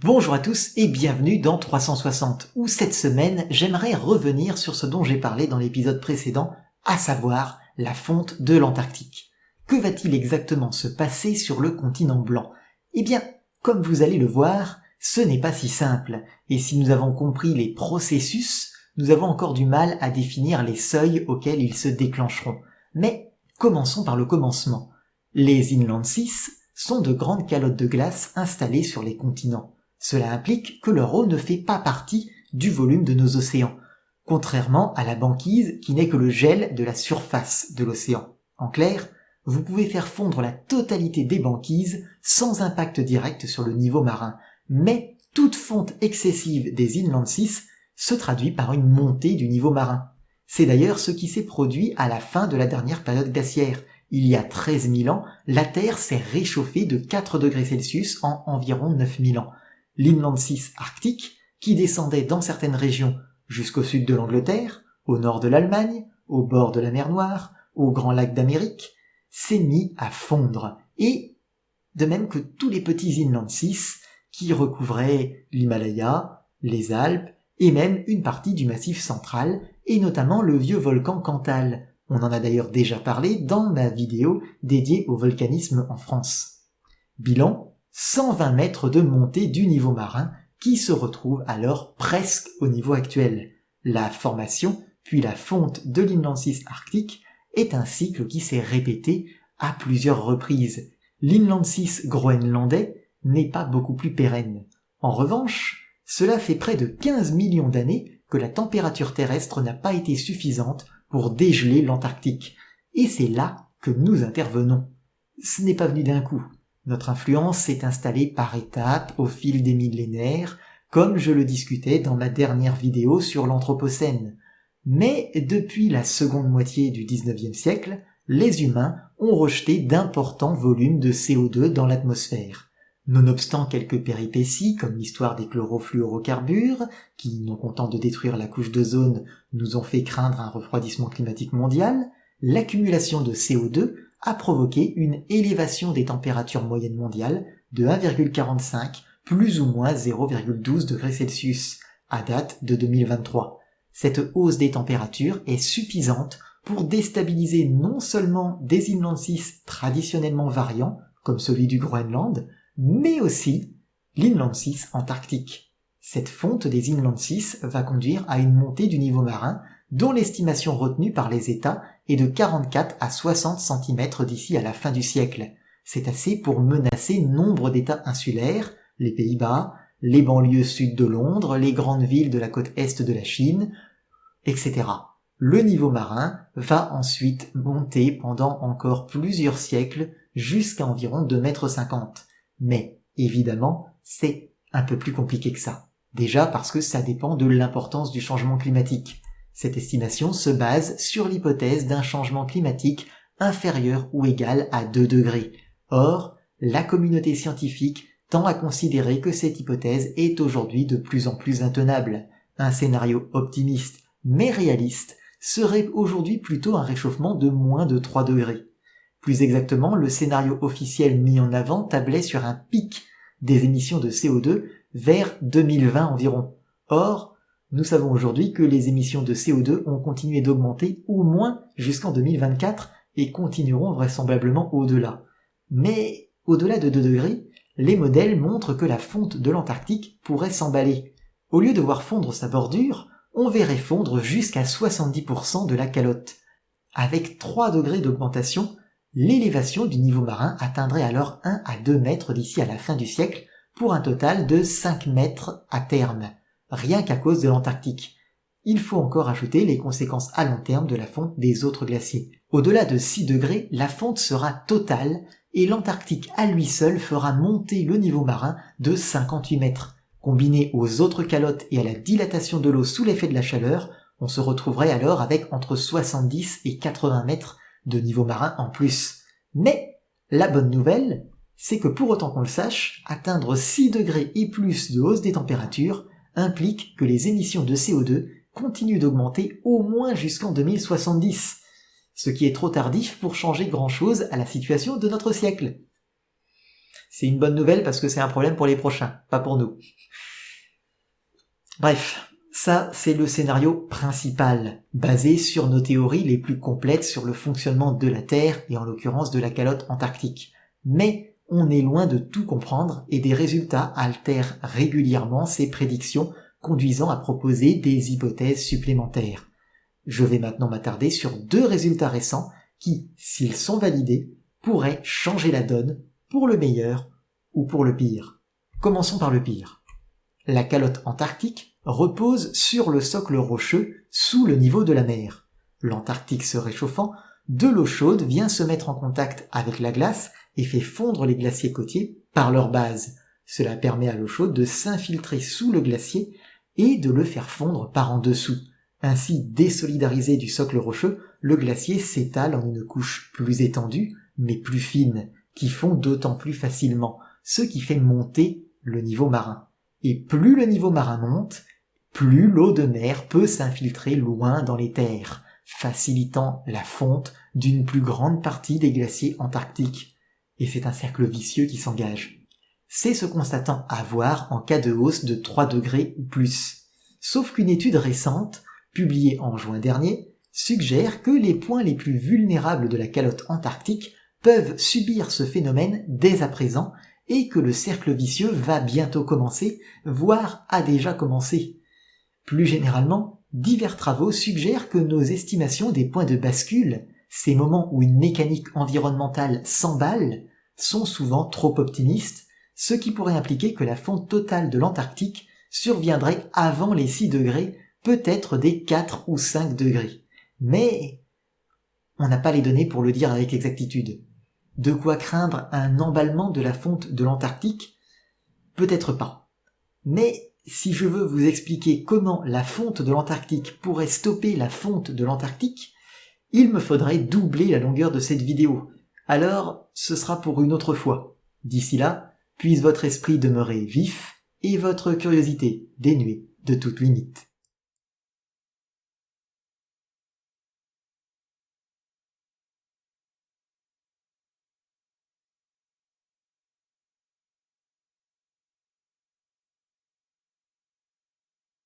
Bonjour à tous et bienvenue dans 360, où cette semaine j'aimerais revenir sur ce dont j'ai parlé dans l'épisode précédent, à savoir la fonte de l'Antarctique. Que va-t-il exactement se passer sur le continent blanc? Eh bien, comme vous allez le voir, ce n'est pas si simple, et si nous avons compris les processus, nous avons encore du mal à définir les seuils auxquels ils se déclencheront. Mais commençons par le commencement. Les Inland Seas sont de grandes calottes de glace installées sur les continents. Cela implique que leur eau ne fait pas partie du volume de nos océans, contrairement à la banquise qui n'est que le gel de la surface de l'océan. En clair, vous pouvez faire fondre la totalité des banquises sans impact direct sur le niveau marin, mais toute fonte excessive des Inland Seas se traduit par une montée du niveau marin. C'est d'ailleurs ce qui s'est produit à la fin de la dernière période glaciaire. Il y a 13 000 ans, la Terre s'est réchauffée de 4 degrés Celsius en environ 9 000 ans. L'Inland Seas arctique, qui descendait dans certaines régions jusqu'au sud de l'Angleterre, au nord de l'Allemagne, au bord de la mer Noire, au Grand Lac d'Amérique, s'est mis à fondre, et de même que tous les petits Inland Seas qui recouvraient l'Himalaya, les Alpes et même une partie du Massif central, et notamment le vieux volcan Cantal. On en a d'ailleurs déjà parlé dans ma vidéo dédiée au volcanisme en France. Bilan, 120 mètres de montée du niveau marin qui se retrouve alors presque au niveau actuel. La formation, puis la fonte de l'Inland Seas arctique est un cycle qui s'est répété à plusieurs reprises. L'Inland Seas groenlandais n'est pas beaucoup plus pérenne. En revanche, cela fait près de 15 millions d'années que la température terrestre n'a pas été suffisante pour dégeler l'Antarctique. Et c'est là que nous intervenons. Ce n'est pas venu d'un coup. Notre influence s'est installée par étapes au fil des millénaires, comme je le discutais dans ma dernière vidéo sur l'Anthropocène. Mais depuis la seconde moitié du XIXe siècle, les humains ont rejeté d'importants volumes de CO2 dans l'atmosphère. Nonobstant quelques péripéties, comme l'histoire des chlorofluorocarbures, qui, non contents de détruire la couche d'ozone, nous ont fait craindre un refroidissement climatique mondial, l'accumulation de CO2 a provoqué une élévation des températures moyennes mondiales de 1,45 plus ou moins 0,12 degrés Celsius à date de 2023. Cette hausse des températures est suffisante pour déstabiliser non seulement des Inland Seas traditionnellement variants, comme celui du Groenland, mais aussi l'Inland Seas antarctique. Cette fonte des Inland Seas va conduire à une montée du niveau marin dont l'estimation retenue par les États est de 44 à 60 cm d'ici à la fin du siècle. C'est assez pour menacer nombre d'États insulaires, les Pays-Bas, les banlieues sud de Londres, les grandes villes de la côte est de la Chine, etc. Le niveau marin va ensuite monter pendant encore plusieurs siècles jusqu'à environ 2,50 m. Mais, évidemment, c'est un peu plus compliqué que ça. Déjà parce que ça dépend de l'importance du changement climatique. Cette estimation se base sur l'hypothèse d'un changement climatique inférieur ou égal à 2 degrés. Or, la communauté scientifique tend à considérer que cette hypothèse est aujourd'hui de plus en plus intenable. Un scénario optimiste mais réaliste serait aujourd'hui plutôt un réchauffement de moins de 3 degrés. Plus exactement, le scénario officiel mis en avant tablait sur un pic des émissions de CO2 vers 2020 environ. Or, nous savons aujourd'hui que les émissions de CO2 ont continué d'augmenter au moins jusqu'en 2024 et continueront vraisemblablement au-delà. Mais au-delà de 2 degrés, les modèles montrent que la fonte de l'Antarctique pourrait s'emballer. Au lieu de voir fondre sa bordure, on verrait fondre jusqu'à 70% de la calotte. Avec 3 degrés d'augmentation, l'élévation du niveau marin atteindrait alors 1 à 2 mètres d'ici à la fin du siècle, pour un total de 5 mètres à terme, rien qu'à cause de l'Antarctique. Il faut encore ajouter les conséquences à long terme de la fonte des autres glaciers. Au-delà de 6 degrés, la fonte sera totale et l'Antarctique à lui seul fera monter le niveau marin de 58 mètres. Combiné aux autres calottes et à la dilatation de l'eau sous l'effet de la chaleur, on se retrouverait alors avec entre 70 et 80 mètres de niveau marin en plus. Mais la bonne nouvelle, c'est que pour autant qu'on le sache, atteindre 6 degrés et plus de hausse des températures implique que les émissions de CO2 continuent d'augmenter au moins jusqu'en 2070, ce qui est trop tardif pour changer grand-chose à la situation de notre siècle. C'est une bonne nouvelle parce que c'est un problème pour les prochains, pas pour nous. Bref, ça c'est le scénario principal, basé sur nos théories les plus complètes sur le fonctionnement de la Terre et en l'occurrence de la calotte antarctique. Mais on est loin de tout comprendre et des résultats altèrent régulièrement ces prédictions, conduisant à proposer des hypothèses supplémentaires. Je vais maintenant m'attarder sur 2 résultats récents qui, s'ils sont validés, pourraient changer la donne pour le meilleur ou pour le pire. Commençons par le pire. La calotte antarctique repose sur le socle rocheux sous le niveau de la mer. L'Antarctique se réchauffant, de l'eau chaude vient se mettre en contact avec la glace et fait fondre les glaciers côtiers par leur base. Cela permet à l'eau chaude de s'infiltrer sous le glacier et de le faire fondre par en dessous. Ainsi désolidarisé du socle rocheux, le glacier s'étale en une couche plus étendue, mais plus fine, qui fond d'autant plus facilement, ce qui fait monter le niveau marin. Et plus le niveau marin monte, plus l'eau de mer peut s'infiltrer loin dans les terres, facilitant la fonte d'une plus grande partie des glaciers antarctiques. Et c'est un cercle vicieux qui s'engage. C'est ce qu'on s'attend à voir en cas de hausse de 3 degrés ou plus. Sauf qu'une étude récente, publiée en juin dernier, suggère que les points les plus vulnérables de la calotte antarctique peuvent subir ce phénomène dès à présent et que le cercle vicieux va bientôt commencer, voire a déjà commencé. Plus généralement, divers travaux suggèrent que nos estimations des points de bascule, ces moments où une mécanique environnementale s'emballe, sont souvent trop optimistes, ce qui pourrait impliquer que la fonte totale de l'Antarctique surviendrait avant les 6 degrés, peut-être des 4 ou 5 degrés. Mais on n'a pas les données pour le dire avec exactitude. De quoi craindre un emballement de la fonte de l'Antarctique? Peut-être pas. Mais si je veux vous expliquer comment la fonte de l'Antarctique pourrait stopper la fonte de l'Antarctique, il me faudrait doubler la longueur de cette vidéo. Alors, ce sera pour une autre fois. D'ici là, puisse votre esprit demeurer vif et votre curiosité dénuée de toute limite.